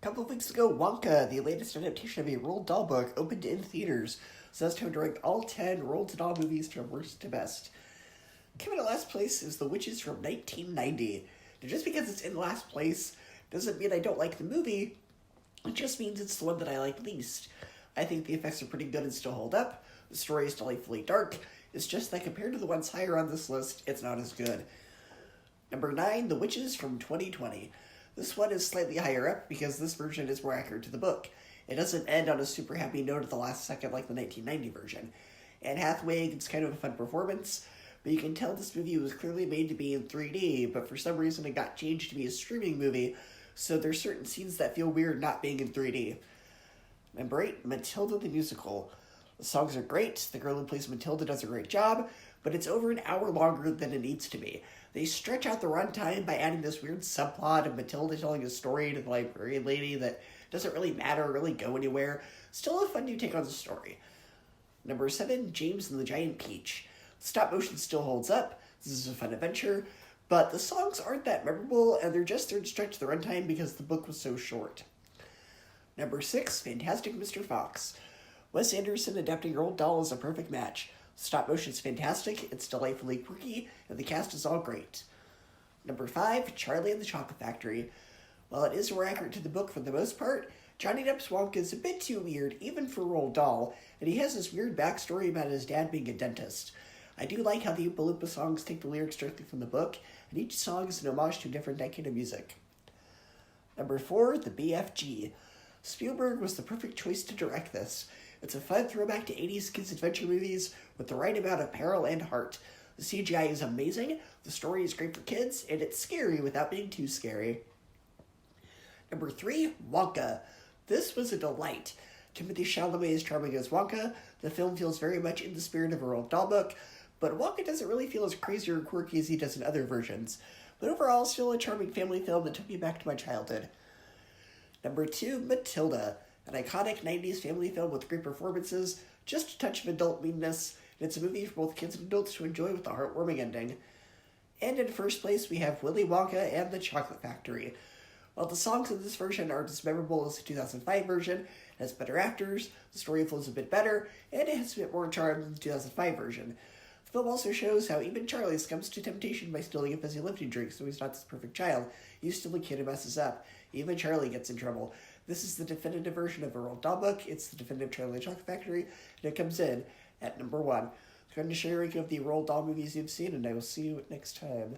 A couple of weeks ago, Wonka, the latest adaptation of a Roald Dahl book, opened in theaters, so that's time to rank all 10 Roald Dahl movies from worst to best. Coming in last place is The Witches from 1990. Now, just because it's in last place doesn't mean I don't like the movie, it just means it's the one that I like least. I think the effects are pretty good and still hold up, the story is delightfully dark, it's just that compared to the ones higher on this list, it's not as good. Number 9, The Witches from 2020. This one is slightly higher up because this version is more accurate to the book. It doesn't end on a super happy note at the last second like the 1990 version. Anne Hathaway gets kind of a fun performance, but you can tell this movie was clearly made to be in 3D, but for some reason it got changed to be a streaming movie, so there's certain scenes that feel weird not being in 3D. Number 8, Matilda the Musical. The songs are great, the girl who plays Matilda does a great job, but it's over an hour longer than it needs to be. They stretch out the runtime by adding this weird subplot of Matilda telling a story to the librarian lady that doesn't really matter or really go anywhere. Still a fun new take on the story. Number 7, James and the Giant Peach. The stop motion still holds up. This is a fun adventure, but the songs aren't that memorable, and they're just there to stretch the runtime because the book was so short. Number 6, Fantastic Mr. Fox. Wes Anderson adapting Roald Dahl is a perfect match. Stop motion's fantastic, it's delightfully quirky, and the cast is all great. Number 5, Charlie and the Chocolate Factory. While it is more accurate to the book for the most part, Johnny Depp's Wonka is a bit too weird, even for Roald Dahl, and he has this weird backstory about his dad being a dentist. I do like how the Oompa Loompa songs take the lyrics directly from the book, and each song is an homage to a different decade of music. Number 4, The BFG. Spielberg was the perfect choice to direct this. It's a fun throwback to 80s kids' adventure movies with the right amount of peril and heart. The CGI is amazing, the story is great for kids, and it's scary without being too scary. Number 3, Wonka. This was a delight. Timothée Chalamet is charming as Wonka. The film feels very much in the spirit of a Roald Dahl book, but Wonka doesn't really feel as crazy or quirky as he does in other versions. But overall, still a charming family film that took me back to my childhood. Number 2, Matilda. An iconic 90s family film with great performances, just a touch of adult meanness, and it's a movie for both kids and adults to enjoy with a heartwarming ending. And in first place, we have Willy Wonka and the Chocolate Factory. While the songs in this version aren't as memorable as the 2005 version, it has better actors, the story flows a bit better, and it has a bit more charm than the 2005 version. The film also shows how even Charlie succumbs to temptation by stealing a fizzy lifting drink, so he's not this perfect child. He's still a kid who messes up. Even Charlie gets in trouble. This is the definitive version of a Roald Dahl book. It's the definitive Charlie and the Chocolate Factory, and it comes in at number 1. I'm going to share a ranking of the Roald Dahl movies you've seen, and I will see you next time.